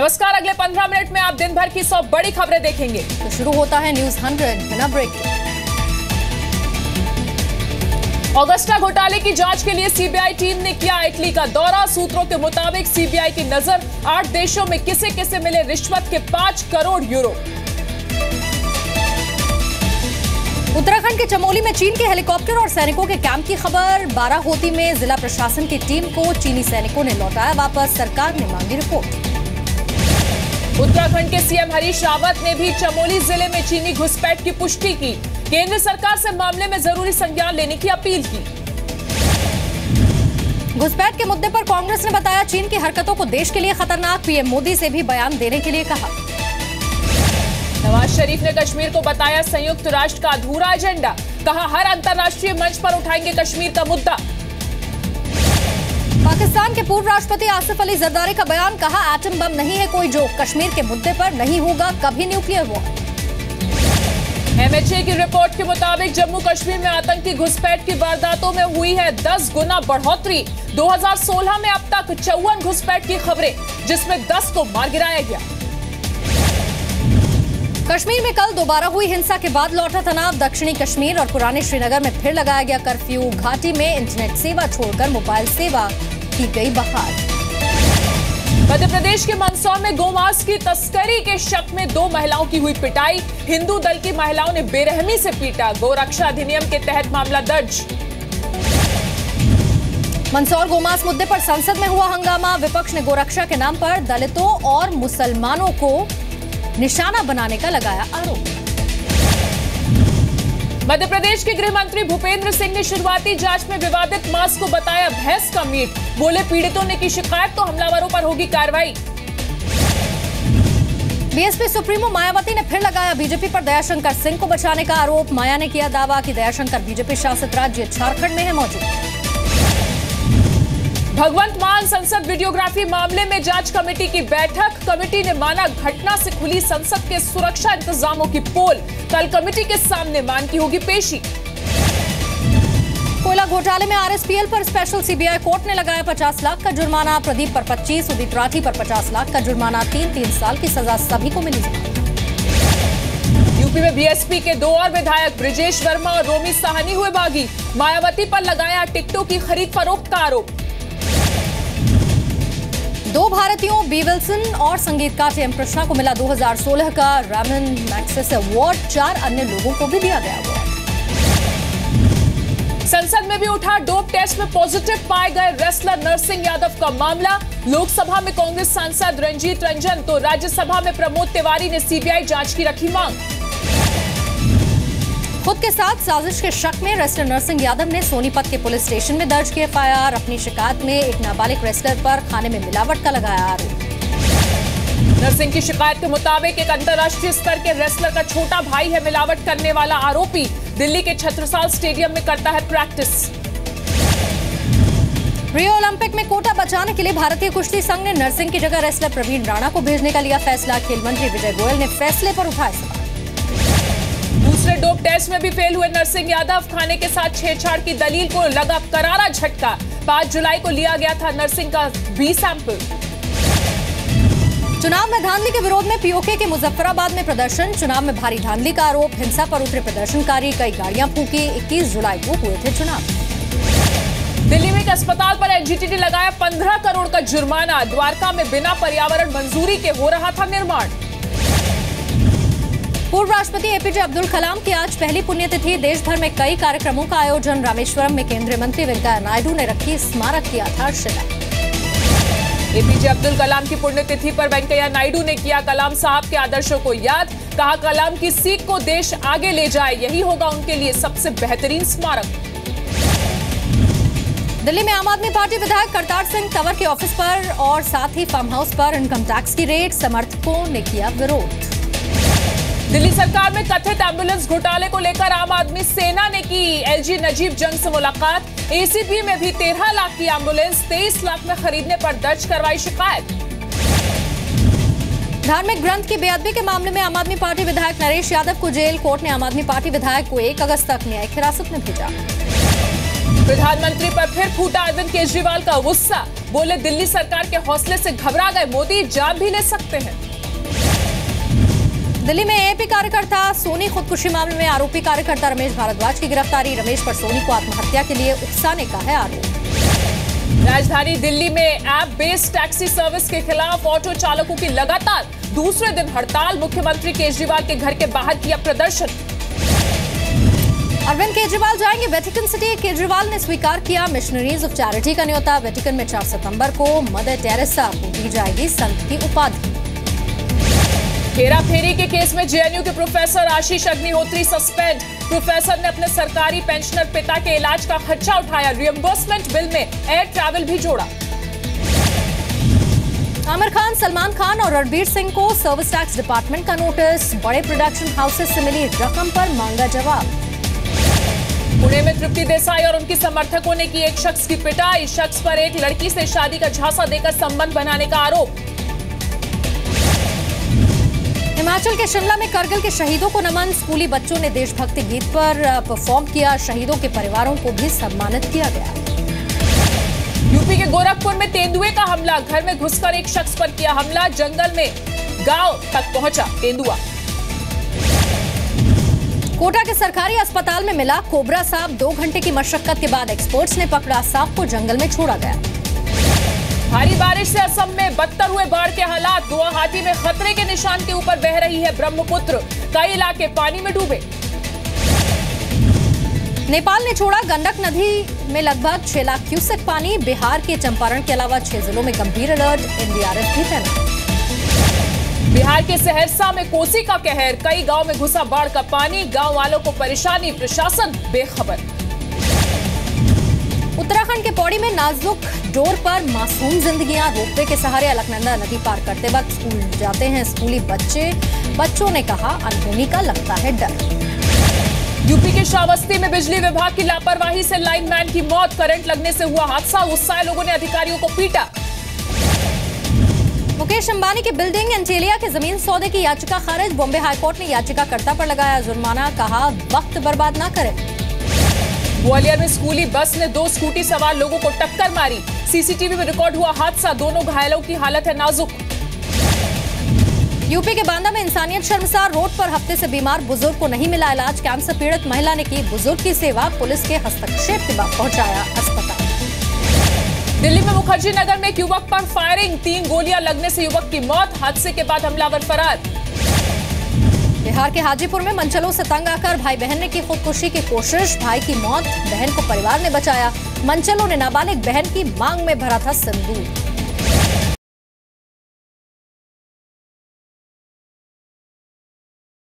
नमस्कार, अगले 15 मिनट में आप दिन भर की 100 बड़ी खबरें देखेंगे। तो शुरू होता है न्यूज 100 बिना ब्रेक। ऑगस्टा घोटाले की जांच के लिए सीबीआई टीम ने किया इटली का दौरा। सूत्रों के मुताबिक सीबीआई की नजर 8 देशों में किसे किसे मिले रिश्वत के 5 करोड़ यूरो। उत्तराखंड के चमोली में चीन के हेलीकॉप्टर और सैनिकों के कैंप की खबर। बाराहोती में जिला प्रशासन की टीम को चीनी सैनिकों ने लौटाया वापस, सरकार ने मांगी रिपोर्ट। उत्तराखंड के सीएम हरीश रावत ने भी चमोली जिले में चीनी घुसपैठ की पुष्टि की। केंद्र सरकार से मामले में जरूरी संज्ञान लेने की अपील की। घुसपैठ के मुद्दे पर कांग्रेस ने बताया चीन की हरकतों को देश के लिए खतरनाक, पीएम मोदी से भी बयान देने के लिए कहा। नवाज शरीफ ने कश्मीर को बताया संयुक्त राष्ट्र का अधूरा एजेंडा, कहा हर अंतर्राष्ट्रीय मंच पर उठाएंगे कश्मीर का मुद्दा। पाकिस्तान के पूर्व राष्ट्रपति आसिफ अली जरदारी का बयान, कहा एटम बम नहीं है कोई जोक, कश्मीर के मुद्दे पर नहीं होगा कभी न्यूक्लियर वॉर। एमएचए की रिपोर्ट के मुताबिक जम्मू कश्मीर में आतंकी घुसपैठ की वारदातों में हुई है 10 गुना बढ़ोतरी। 2016 में अब तक 54 घुसपैठ की खबरें, जिसमें 10 को मार गिराया गया। कश्मीर में कल दोबारा हुई हिंसा के बाद लौटा तनाव। दक्षिणी कश्मीर और पुराने श्रीनगर में फिर लगाया गया कर्फ्यू। घाटी में इंटरनेट सेवा छोड़कर मोबाइल सेवा की गई बहाल। मध्य प्रदेश के मंदसौर में गोमांस की तस्करी के शक में 2 महिलाओं की हुई पिटाई। हिंदू दल की महिलाओं ने बेरहमी से पीटा। गोरक्षा अधिनियम के तहत मामला दर्ज। मंदसौर गोमांस मुद्दे पर संसद में हुआ हंगामा। विपक्ष ने गोरक्षा के नाम पर दलितों और मुसलमानों को निशाना बनाने का लगाया आरोप। मध्य प्रदेश के गृह मंत्री भूपेंद्र सिंह ने शुरुआती जांच में विवादित मांस को बताया भैंस का मीट। बोले पीड़ितों ने की शिकायत तो हमलावरों पर होगी कार्रवाई। बीएसपी सुप्रीमो मायावती ने फिर लगाया बीजेपी पर दयाशंकर सिंह को बचाने का आरोप। माया ने किया दावा कि दयाशंकर बीजेपी शासित राज्य झारखंड में है मौजूद। भगवंत मान संसद वीडियोग्राफी मामले में जांच कमेटी की बैठक। कमेटी ने माना घटना से खुली संसद के सुरक्षा इंतजामों की पोल। कल कमेटी के सामने मान की होगी पेशी। कोयला घोटाले में आरएसपीएल पर स्पेशल सीबीआई कोर्ट ने लगाया 50 लाख का जुर्माना। प्रदीप पर 25, उदित राठी पर 50 लाख का जुर्माना। 3 साल की सजा सभी को मिली। यूपी में बीएसपी के 2 और विधायक ब्रिजेश वर्मा और रोमी साहनी हुए बागी। मायावती पर लगाया टिकटों की खरीद फरोख्त का आरोप। 2 भारतीयों बी विल्सन और संगीतकार टीएम कृष्णा को मिला 2016 का रैमन मैग्सेसे अवार्ड। 4 अन्य लोगों को भी दिया गया अवार्ड। संसद में भी उठा डोप टेस्ट में पॉजिटिव पाए गए रेसलर नरसिंह यादव का मामला। लोकसभा में कांग्रेस सांसद रंजीत रंजन तो राज्यसभा में प्रमोद तिवारी ने सीबीआई जांच की रखी मांग। खुद के साथ साजिश के शक में रेसलर नरसिंह यादव ने सोनीपत के पुलिस स्टेशन में दर्ज किया एफआईआर। अपनी शिकायत में एक नाबालिग रेसलर पर खाने में मिलावट का लगाया आरोप। नरसिंह की शिकायत के मुताबिक एक अंतर्राष्ट्रीय स्तर के रेसलर का छोटा भाई है मिलावट करने वाला आरोपी। दिल्ली के छत्रसाल स्टेडियम में करता है प्रैक्टिस। रियो ओलंपिक में कोटा बचाने के लिए भारतीय कुश्ती संघ ने नरसिंह की जगह रेसलर प्रवीण राणा को भेजने का लिया फैसला। खेल मंत्री विजय गोयल ने फैसले पर उठाया सवाल। दूसरे डोप टेस्ट में भी फेल हुए नरसिंह यादव। खाने के साथ छेड़छाड़ की दलील को लगा करारा झटका। 5 जुलाई को लिया गया था नरसिंह का बी सैंपल। चुनाव में धांधली के विरोध में पीओके के मुजफ्फराबाद में प्रदर्शन। चुनाव में भारी धांधली का आरोप। हिंसा पर उतरे प्रदर्शनकारी, कई गाड़ियां फूंकी। 21 जुलाई को हुए थे चुनाव। दिल्ली में एक अस्पताल पर एनजीटी ने लगाया 15 करोड़ का जुर्माना। द्वारका में बिना पर्यावरण मंजूरी के हो रहा था निर्माण। पूर्व राष्ट्रपति एपीजे अब्दुल कलाम की आज पहली पुण्यतिथि। देश भर में कई कार्यक्रमों का आयोजन। रामेश्वरम में केंद्रीय मंत्री वेंकैया नायडू ने रखी स्मारक की आधारशिला। एपीजे अब्दुल कलाम की पुण्यतिथि पर वेंकैया नायडू ने किया कलाम साहब के आदर्शों को याद। कहा कलाम की सीख को देश आगे ले जाए, यही होगा उनके लिए सबसे बेहतरीन स्मारक। दिल्ली में आम आदमी पार्टी विधायक करतार सिंह तंवर के ऑफिस पर और साथ ही फार्म हाउस पर इनकम टैक्स की रेड। समर्थकों ने किया विरोध। दिल्ली सरकार में कथित एम्बुलेंस घोटाले को लेकर आम आदमी सेना ने की एलजी नजीब जंग से मुलाकात। एसीपी में भी 13 लाख की एम्बुलेंस 23 लाख में खरीदने पर दर्ज करवाई शिकायत। धार्मिक ग्रंथ की बेअदबी के मामले में आम आदमी पार्टी विधायक नरेश यादव को जेल। कोर्ट ने आम आदमी पार्टी विधायक को 1 अगस्त तक न्यायिक हिरासत में भेजा। प्रधानमंत्री पर फिर फूटा अरविंद केजरीवाल का गुस्सा। बोले दिल्ली सरकार के हौसले से घबरा गए मोदी, जान भी ले सकते हैं। दिल्ली में एपी कार्यकर्ता सोनी खुदकुशी मामले में आरोपी कार्यकर्ता रमेश भारद्वाज की गिरफ्तारी। रमेश पर सोनी को आत्महत्या के लिए उकसाने का है आरोप। राजधानी दिल्ली में ऐप बेस्ड टैक्सी सर्विस के खिलाफ ऑटो चालकों की लगातार दूसरे दिन हड़ताल। मुख्यमंत्री केजरीवाल के घर के बाहर किया प्रदर्शन। अरविंद केजरीवाल जाएंगे वेटिकन सिटी। केजरीवाल ने स्वीकार किया मिशनरीज ऑफ चैरिटी का न्योता। वेटिकन में 4 सितंबर को मदर टेरेसा को दी जाएगी संत की उपाधि। हेरा फेरी के केस में जेएनयू के प्रोफेसर आशीष अग्निहोत्री सस्पेंड। प्रोफेसर ने अपने सरकारी पेंशनर पिता के इलाज का खर्चा उठाया। रियम्बर्समेंट बिल में एयर ट्रैवल भी जोड़ा। आमिर खान, सलमान खान और रणबीर सिंह को सर्विस टैक्स डिपार्टमेंट का नोटिस। बड़े प्रोडक्शन हाउसेस से मिली रकम पर मांगा जवाब। पुणे में तृप्ति देसाई और उनकी समर्थकों ने की एक शख्स की पिटाई। शख्स पर एक लड़की से शादी का झांसा देकर संबंध बनाने का आरोप। हिमाचल के शिमला में करगिल के शहीदों को नमन। स्कूली बच्चों ने देशभक्ति गीत पर परफॉर्म किया। शहीदों के परिवारों को भी सम्मानित किया गया। यूपी के गोरखपुर में तेंदुए का हमला। घर में घुसकर एक शख्स पर किया हमला। जंगल में गांव तक पहुंचा तेंदुआ। कोटा के सरकारी अस्पताल में मिला कोबरा सांप। 2 घंटे की मशक्कत के बाद एक्सपर्ट्स ने पकड़ा। सांप को जंगल में छोड़ा गया। भारी बारिश से असम में बदतर हुए बाढ़ के हालात। गुवाहाटी में खतरे के निशान के ऊपर बह रही है ब्रह्मपुत्र। कई इलाके पानी में डूबे। नेपाल ने छोड़ा गंडक नदी में लगभग 6 लाख क्यूसेक पानी। बिहार के चंपारण के अलावा 6 जिलों में गंभीर अलर्ट। एनडीआरएफ भी तैनात। बिहार के सहरसा में कोसी का कहर। कई गांव में घुसा बाढ़ का पानी। गांव वालों को परेशानी, प्रशासन बेखबर। उत्तराखंड के पौड़ी में नाजुक डोर पर मासूम जिंदगियां। रोपवे के सहारे अलकनंदा नदी पार करते वक्त स्कूल जाते हैं स्कूली बच्चे। बच्चों ने कहा अनहोनी का लगता है डर। यूपी के श्रावस्ती में बिजली विभाग की लापरवाही से लाइनमैन की मौत। करंट लगने से हुआ हादसा। गुस्साए लोगों ने अधिकारियों को पीटा। मुकेश अंबानी की बिल्डिंग एंटेलिया के जमीन सौदे की याचिका खारिज। बॉम्बे हाईकोर्ट ने याचिकाकर्ता पर लगाया जुर्माना। कहा वक्त बर्बाद न करें। ग्वालियर में स्कूली बस ने 2 स्कूटी सवार लोगों को टक्कर मारी। सीसीटीवी में रिकॉर्ड हुआ हादसा। दोनों घायलों की हालत है नाजुक। यूपी के बांदा में इंसानियत शर्मसार। रोड पर हफ्ते से बीमार बुजुर्ग को नहीं मिला इलाज। कैंसर पीड़ित महिला ने की बुजुर्ग की सेवा। पुलिस के हस्तक्षेप के बाद पहुंचाया अस्पताल। दिल्ली में मुखर्जी नगर में एक युवक पर फायरिंग। 3 गोलियां लगने से युवक की मौत। हादसे के बाद हमलावर फरार। बिहार के हाजीपुर में मनचलों से तंग आकर भाई बहन ने की खुदकुशी की कोशिश। भाई की मौत, बहन को परिवार ने बचाया। मनचलों ने नाबालिग बहन की मांग में भरा था सिंदूर।